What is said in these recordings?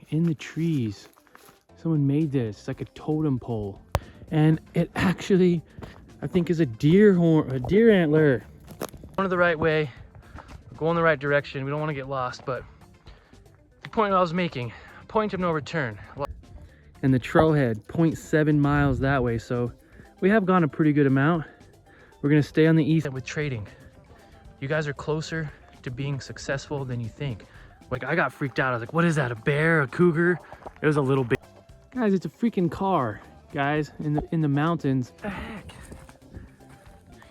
in the trees. Someone made this. It's like a totem pole. And it actually, I think, is a deer antler. Going the right way, going the right direction. We don't want to get lost, but the point I was making, point of no return. And the trailhead, 0.7 miles that way. So we have gone a pretty good amount. We're gonna stay on the east with trading. You guys are closer to being successful than you think. Like, I got freaked out. I was like, what is that, a bear, a cougar? It was a little bit. Guys, it's a freaking car, guys, in the mountains. What the heck?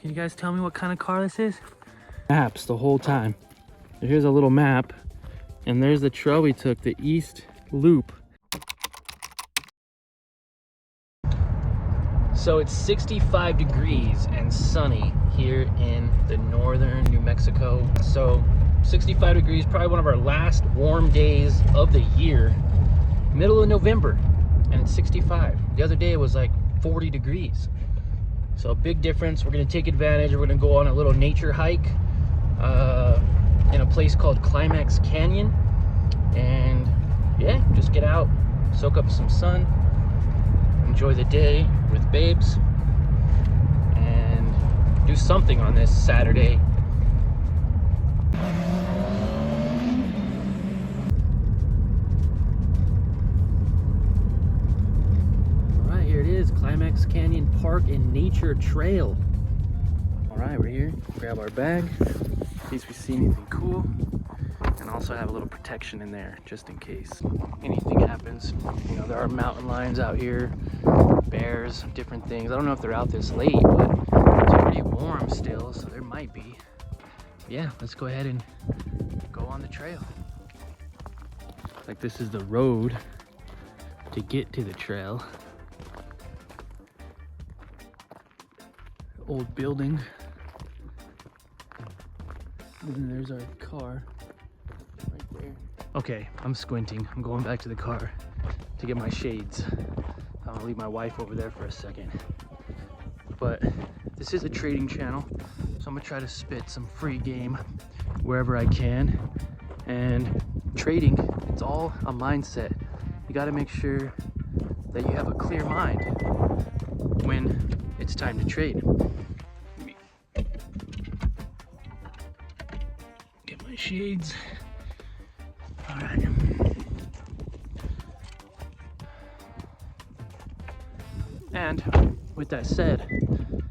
Can you guys tell me what kind of car this is? Maps the whole time. Here's a little map, and there's the trail we took, the East Loop. So it's 65 degrees and sunny here in the northern New Mexico. So 65 degrees, probably one of our last warm days of the year. Middle of November, and it's 65. The other day it was like 40 degrees. So a big difference. We're gonna take advantage. We're gonna go on a little nature hike in a place called Climax Canyon. And yeah, just get out, soak up some sun, enjoy the day with babes, and do something on this Saturday. All right, here it is, Climax Canyon Park and Nature Trail. All right, we're here. Grab our bag in case we see anything cool, and also have a little protection in there just in case anything happens. You know, there are mountain lions out here, bears, different things. I don't know if they're out this late, but it's pretty warm still, so there might be. Yeah, let's go ahead and go on the trail. Like, this is the road to get to the trail. Old building. And then there's our car right there. Okay, I'm squinting. I'm going back to the car to get my shades. I'm gonna leave my wife over there for a second. But this is a trading channel, so I'm gonna try to spit some free game wherever I can. And trading, it's all a mindset. You gotta make sure that you have a clear mind when it's time to trade. Get my shades. All right. And with that said,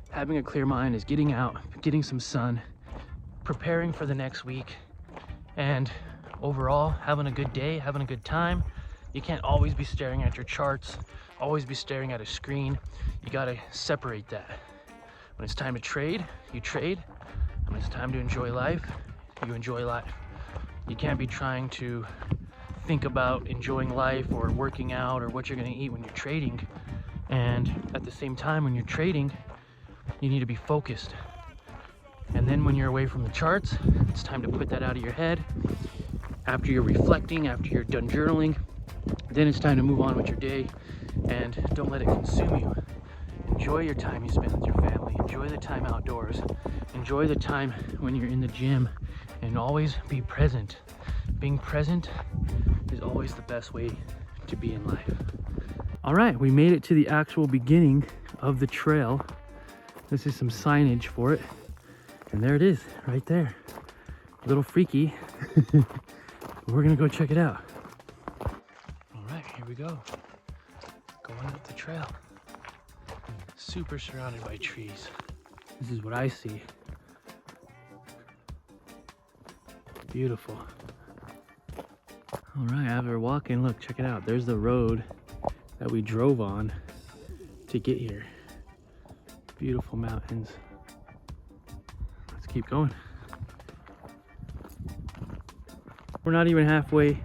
having a clear mind is getting out, getting some sun, preparing for the next week, and overall having a good day, having a good time. You can't always be staring at your charts, always be staring at a screen. You gotta separate that. When it's time to trade, you trade. When it's time to enjoy life, you enjoy life. You can't be trying to think about enjoying life or working out or what you're gonna eat when you're trading. And at the same time, when you're trading, you need to be focused. And then when you're away from the charts, it's time to put that out of your head. After you're reflecting, after you're done journaling, then it's time to move on with your day, and don't let it consume you. Enjoy your time you spend with your family. Enjoy the time outdoors. Enjoy the time when you're in the gym, and always be present. Being present is always the best way to be in life. All right, we made it to the actual beginning of the trail. This is some signage for it. And there it is, right there. A little freaky. We're gonna go check it out. All right, here we go. Going up the trail. Super surrounded by trees. This is what I see. Beautiful. All right, as we're walking, look, check it out. There's the road that we drove on to get here. Beautiful mountains. Let's keep going. We're not even halfway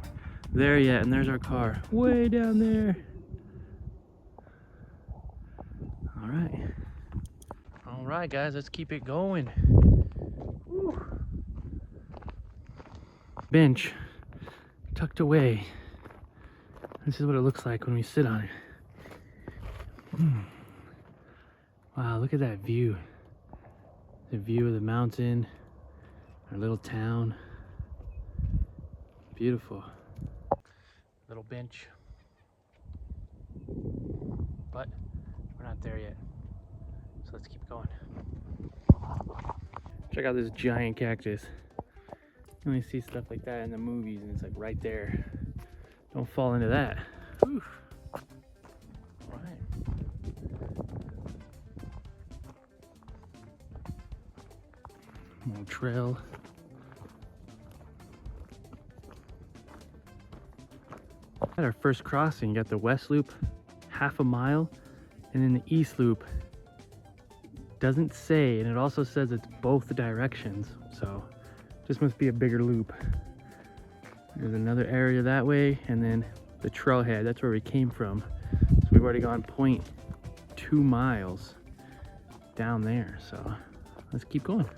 there yet, and there's our car way down there. All right, guys, let's keep it going. Woo. Bench tucked away. This is what it looks like when we sit on it. Wow, look at that view. The view of the mountain, our little town. Beautiful. little bench. But we're not there yet. So let's keep going. Check out this giant cactus. You only see stuff like that in the movies, and it's like right there. Don't fall into that. Whew. All right. Little trail. At our first crossing, you got the west loop, half a mile, and then the east loop. Doesn't say, and it also says it's both directions, so this must be a bigger loop. There's another area that way, and then the trailhead, that's where we came from. So we've already gone 0.2 miles down there, so let's keep going.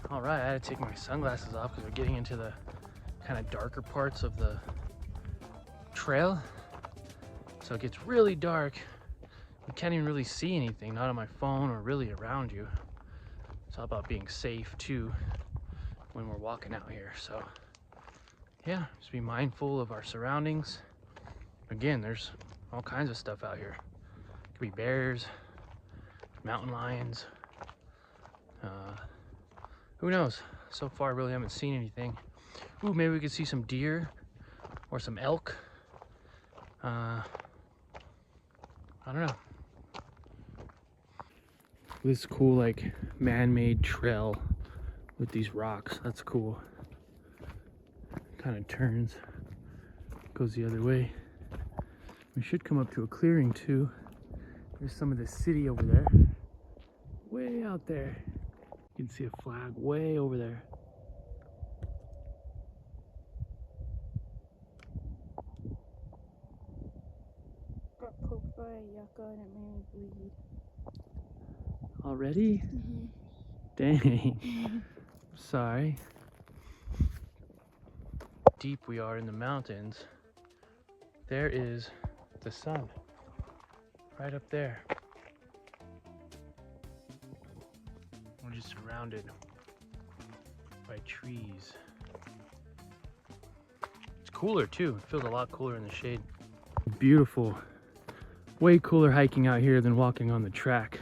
All right, I had to take my sunglasses off because we're getting into the kind of darker parts of the trail. So it gets really dark. You can't even really see anything, not on my phone or really around you. It's all about being safe too when we're walking out here. So yeah, just be mindful of our surroundings. Again, there's all kinds of stuff out here. Could be bears, mountain lions. Who knows? So far, I really haven't seen anything. Ooh, maybe we could see some deer or some elk. I don't know. This cool, like, man-made trail with these rocks. That's cool. Kind of turns, goes the other way. We should come up to a clearing too. There's some of the city over there. Way out there. You can see a flag way over there. Got poked by a yucca and it made me bleed. Already? Mm-hmm. Dang. Sorry. Deep we are in the mountains. There is the sun. Right up there. We're just surrounded by trees. It's cooler too. It feels a lot cooler in the shade. Beautiful. Way cooler hiking out here than walking on the track.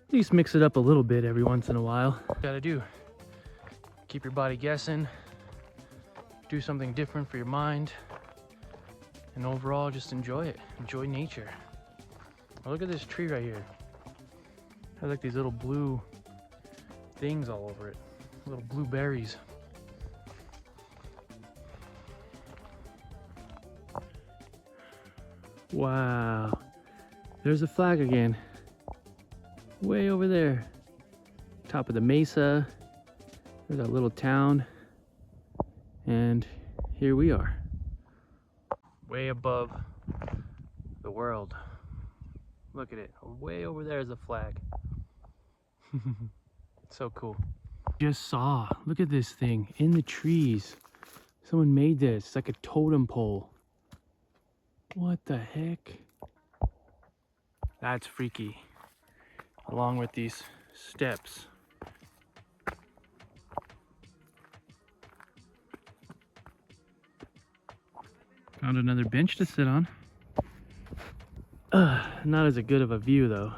At least mix it up a little bit every once in a while. Gotta do. Keep your body guessing. Do something different for your mind. And overall, just enjoy it. Enjoy nature. Oh, look at this tree right here. It has like these little blue things all over it. Little blue berries. Wow. There's a flag again. Way over there. Top of the mesa. There's that little town. And here we are. Way above the world. Look at it. Way over there is a flag. So cool. Just saw. Look at this thing in the trees. Someone made this. It's like a totem pole. What the heck? That's freaky. Along with these steps. Found another bench to sit on. Not as good of a view though.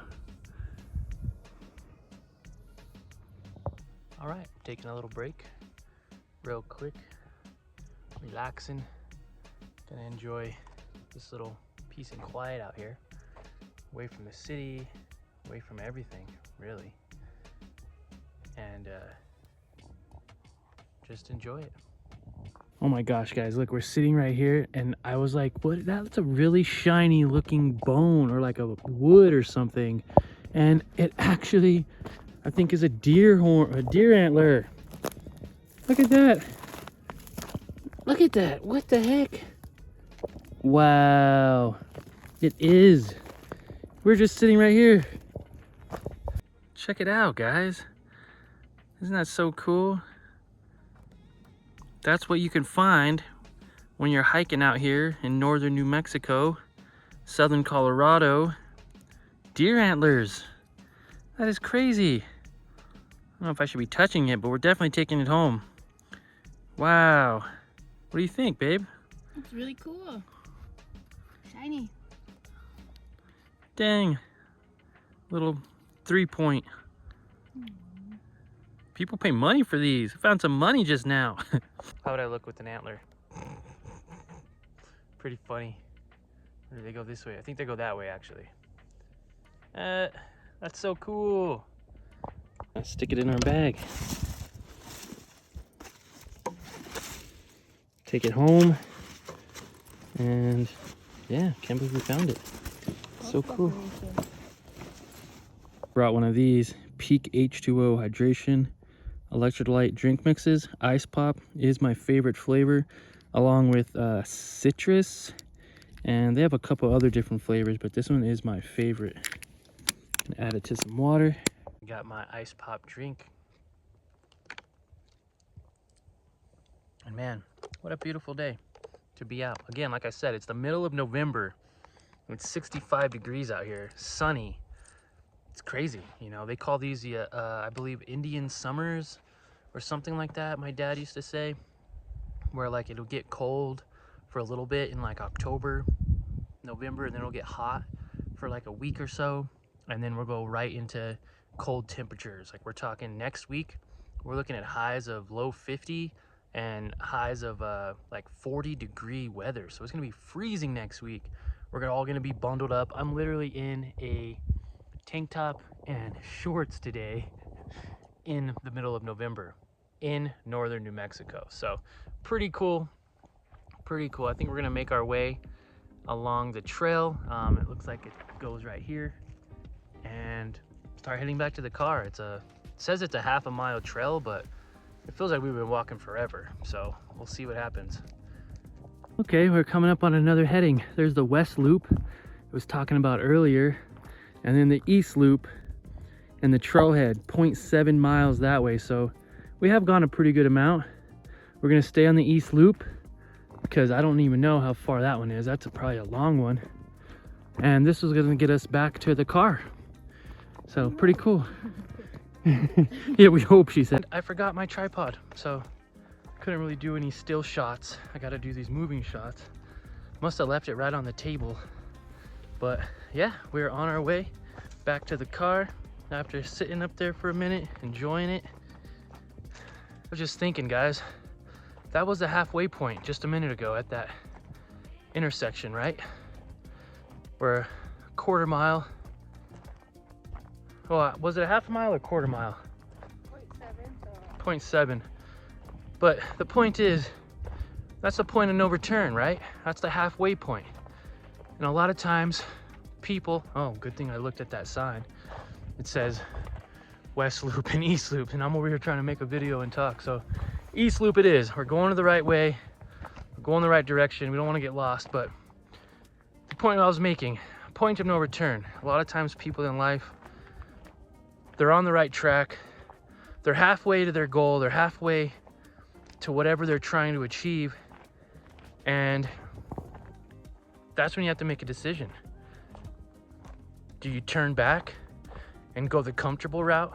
All right, taking a little break, real quick, relaxing. Gonna enjoy this little peace and quiet out here, away from the city, away from everything, really, and just enjoy it. Oh my gosh, guys, look, we're sitting right here, and I was like, what? That's a really shiny looking bone or like a wood or something. And it actually, I think, is a deer horn, a deer antler. Look at that. Look at that. What the heck? Wow. It is. We're just sitting right here. Check it out, guys. Isn't that so cool? That's what you can find when you're hiking out here in northern New Mexico, southern Colorado. Deer antlers. That is crazy. I don't know if I should be touching it, but we're definitely taking it home. Wow. What do you think, babe? It's really cool. Shiny. Dang. Little 3-point. People pay money for these. I found some money just now. How would I look with an antler? Pretty funny. Or do they go this way? I think they go that way, actually. That's so cool. Let's stick it in our bag. Take it home. And yeah, can't believe we found it. So cool. Brought one of these Peak H2O hydration electrolyte drink mixes. Ice Pop is my favorite flavor, along with citrus, and they have a couple other different flavors, but this one is my favorite. Add it to some water. Got my Ice Pop drink, and man, what a beautiful day to be out again. Like I said, it's the middle of November. It's 65 degrees out here, sunny. It's crazy, you know. They call these I believe Indian summers or something like that, my dad used to say, where like it'll get cold for a little bit in like October, November, and then it'll get hot for like a week or so, and then we'll go right into cold temperatures. Like we're talking next week, we're looking at highs of low 50 and highs of like 40-degree weather. So it's gonna be freezing next week. We're all gonna be bundled up. I'm literally in a tank top and shorts today in the middle of November in northern New Mexico. So pretty cool, pretty cool. I think we're gonna make our way along the trail. It looks like it goes right here, and start heading back to the car. It says it's a half-a-mile trail, but it feels like we've been walking forever. So we'll see what happens. Okay, we're coming up on another heading. There's the west loop I was talking about earlier, and then the east loop and the trailhead, 0.7 miles that way. So we have gone a pretty good amount. We're gonna stay on the east loop because I don't even know how far that one is. That's probably a long one. And this is gonna get us back to the car. So pretty cool. Yeah, we hope, she said. I forgot my tripod, so couldn't really do any still shots. I gotta do these moving shots. Must have left it right on the table. But yeah, we're on our way back to the car after sitting up there for a minute, enjoying it. I was just thinking, guys, that was the halfway point just a minute ago at that intersection, right? We're a quarter mile. Well, was it a half a mile or quarter mile? 0.7. But the point is, that's the point of no return, right? That's the halfway point. And a lot of times people, oh, good thing I looked at that sign. It says West Loop and East Loop, and I'm over here trying to make a video and talk. So East Loop it is. We're going the right way. We're going the right direction. We don't want to get lost, but the point I was making, point of no return. A lot of times people in life, they're on the right track. They're halfway to their goal. They're halfway to whatever they're trying to achieve. And that's when you have to make a decision. Do you turn back and go the comfortable route,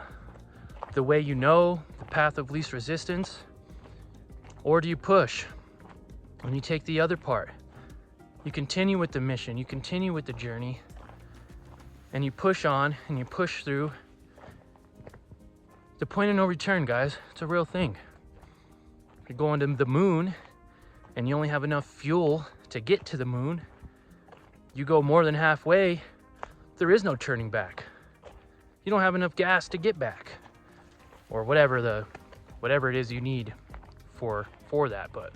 the way you know, the path of least resistance? Or do you push and you take the other part? You continue with the mission, you continue with the journey, and you push on and you push through. The point of no return, guys, it's a real thing. If you're going to the moon and you only have enough fuel to get to the moon, you go more than halfway, there is no turning back. You don't have enough gas to get back, or whatever it is you need for that. But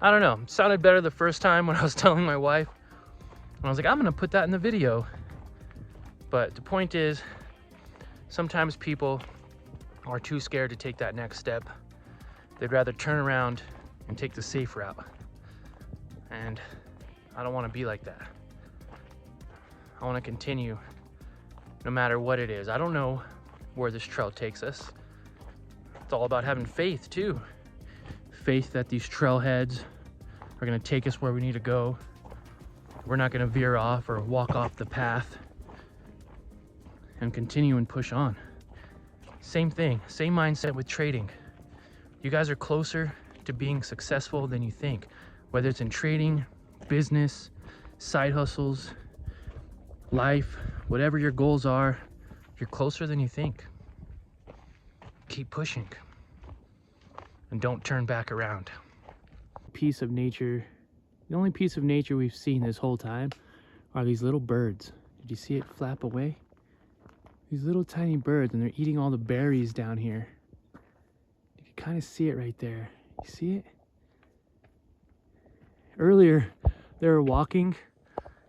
I don't know, it sounded better the first time when I was telling my wife, and I was like, I'm gonna put that in the video. But the point is, sometimes people are too scared to take that next step. They'd rather turn around and take the safe route. And I don't want to be like that. I want to continue no matter what it is. I don't know where this trail takes us. It's all about having faith too. Faith that these trailheads are going to take us where we need to go. We're not going to veer off or walk off the path, and continue and push on. Same thing, same mindset with trading. You guys are closer to being successful than you think. Whether it's in trading, business, side hustles, life, whatever your goals are, you're closer than you think. Keep pushing and don't turn back around. Piece of nature, the only piece of nature we've seen this whole time are these little birds. Did you see it flap away? These little tiny birds, and they're eating all the berries down here. You can kind of see it right there. You see it? Earlier, they were walking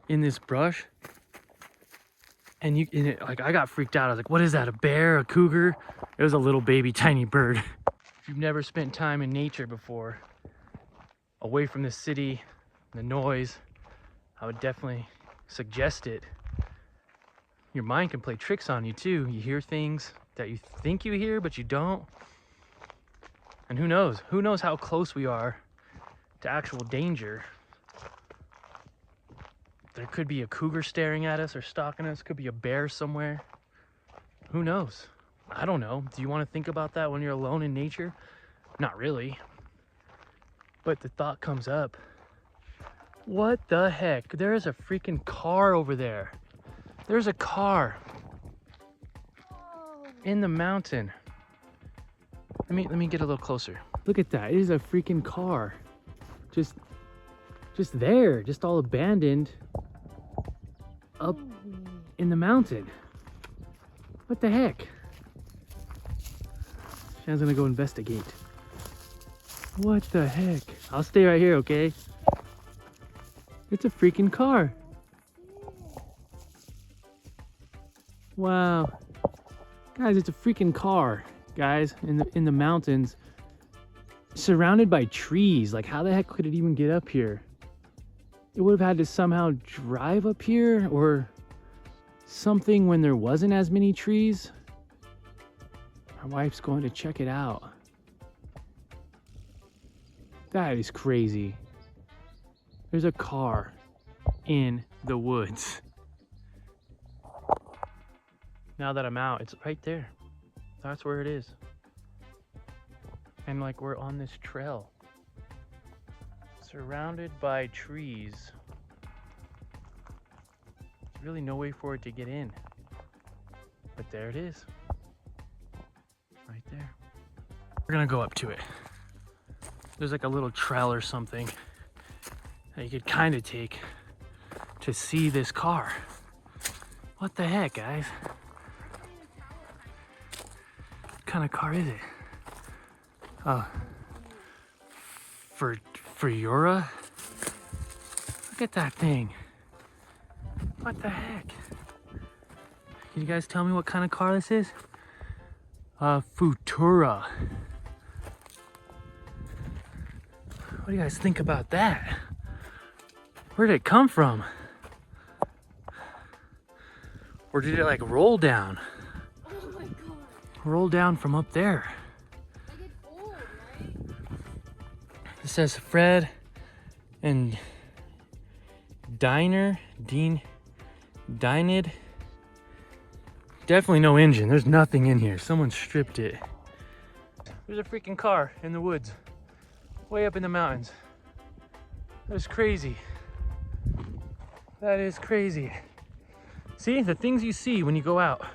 in this brush, and like, I got freaked out. I was like, what is that, a bear, a cougar? It was a little baby tiny bird. If you've never spent time in nature before, away from the city, the noise, I would definitely suggest it. Your mind can play tricks on you too. You hear things that you think you hear, but you don't. And who knows? Who knows how close we are to actual danger? There could be a cougar staring at us or stalking us. Could be a bear somewhere. Who knows? I don't know. Do you want to think about that when you're alone in nature? Not really. But the thought comes up. What the heck? There is a freaking car over there. There's a car in the mountain. Let me get a little closer. Look at that. It is a freaking car. Just there, just all abandoned up in the mountain. What the heck? Shan's gonna go investigate. What the heck? I'll stay right here, okay? It's a freaking car. Wow. Guys, it's a freaking car, guys, in the mountains, surrounded by trees. Like, how the heck could it even get up here? It would have had to somehow drive up here or something when there wasn't as many trees. My wife's going to check it out. That is crazy. There's a car in the woods. Now that I'm out, it's right there. That's where it is. And like, we're on this trail, surrounded by trees. There's really no way for it to get in. But there it is. Right there. We're gonna go up to it. There's like a little trail or something that you could kind of take to see this car. What the heck, guys? What kind of car is it? Oh, for Yura? Look at that thing. What the heck? Can you guys tell me what kind of car this is? Futura. What do you guys think about that? Where did it come from? Or did it like roll down? Oh my god. Roll down from up there. Like it's old, right? It says Fred and Dined. Definitely no engine. There's nothing in here. Someone stripped it. There's a freaking car in the woods, way up in the mountains. That's crazy. That is crazy. See, the things you see when you go out.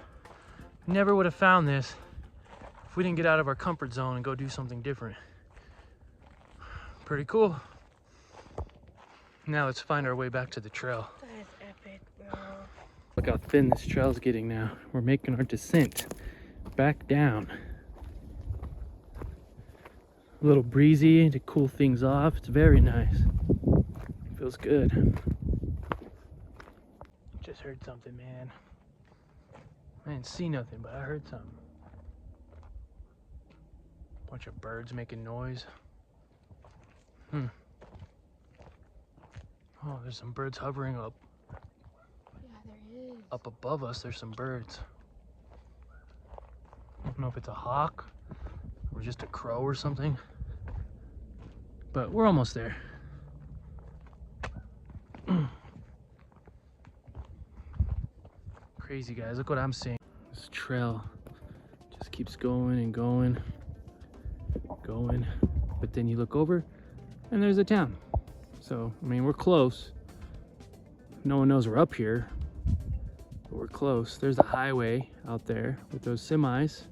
Never would have found this if we didn't get out of our comfort zone and go do something different. Pretty cool. Now let's find our way back to the trail. That is epic, bro. Look how thin this trail's getting now. We're making our descent back down. A little breezy to cool things off. It's very nice. Feels good. Just heard something, man. I didn't see nothing, but I heard something. Bunch of birds making noise. Oh, there's some birds hovering up. Yeah, there is. Up above us, there's some birds. I don't know if it's a hawk or just a crow or something, but we're almost there. Crazy, guys. Look what I'm seeing. This trail just keeps going and going. but then you look over and there's a town. So, I mean, we're close. No one knows we're up here, but we're close. There's a highway out there with those semis.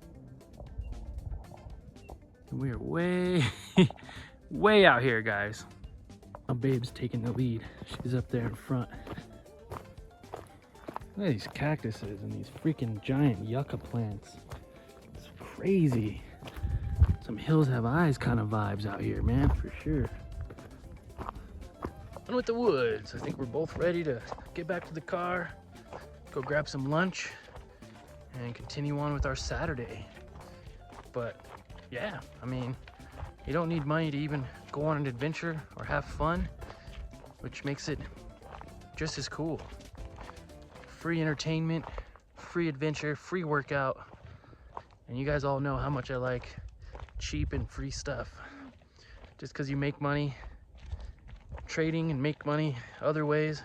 And we are way, way out here, guys. My babe's taking the lead. She's up there in front. Look at these cactuses and these freaking giant yucca plants. It's crazy. Some hills have eyes kind of vibes out here, man, for sure. On with the woods. I think we're both ready to get back to the car, go grab some lunch, and continue on with our Saturday. But yeah, I mean, you don't need money to even go on an adventure or have fun, which makes it just as cool. Free entertainment, free adventure, free workout. And you guys all know how much I like cheap and free stuff. Just because you make money trading and make money other ways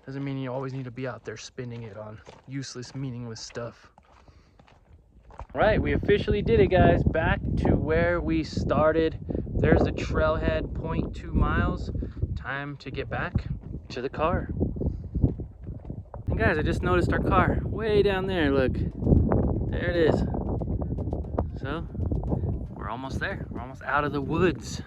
doesn't mean you always need to be out there spending it on useless, meaningless stuff. All right, we officially did it, guys. Back to where we started. There's the trailhead, 0.2 miles. Time to get back to the car. And guys, I just noticed our car way down there. Look, there it is. So we're almost there. We're almost out of the woods.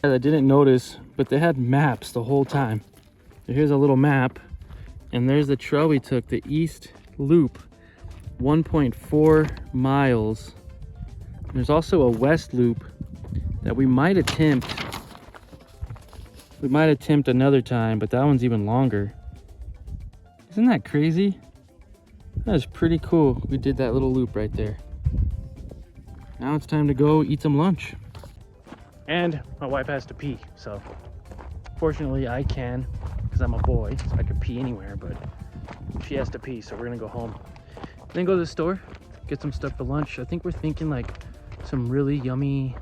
I didn't notice, but they had maps the whole time. Here's a little map, and there's the trail we took, the East Loop, 1.4 miles. There's also a West Loop that we might attempt. We might attempt another time, but that one's even longer. Isn't that crazy? That is pretty cool. We did that little loop right there. Now it's time to go eat some lunch. And my wife has to pee, so fortunately I can, because I'm a boy, so I can pee anywhere, but she has to pee, so we're gonna go home. Then go to the store, get some stuff for lunch. I think we're thinking like some really yummy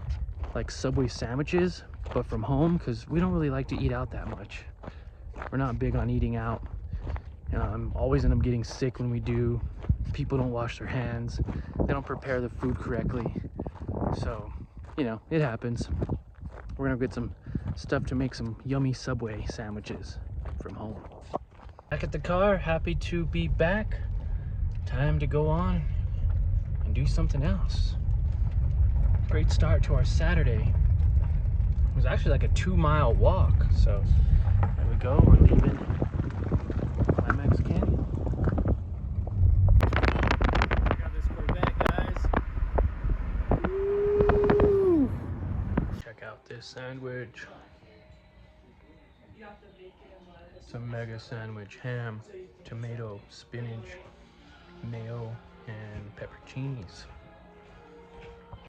like Subway sandwiches, but from home, because we don't really like to eat out that much. We're not big on eating out. Always end up getting sick when we do. People don't wash their hands. They don't prepare the food correctly. So, you know, it happens. We're gonna get some stuff to make some yummy Subway sandwiches from home. Back at the car, happy to be back. Time to go on and do something else. Great start to our Saturday. It was actually like a 2-mile walk. So there we go, we're leaving Climax Canyon. Check out this Corvette, guys. Woo! Check out this sandwich. It's a mega sandwich, ham, tomato, spinach, mayo, and pepperoncinis.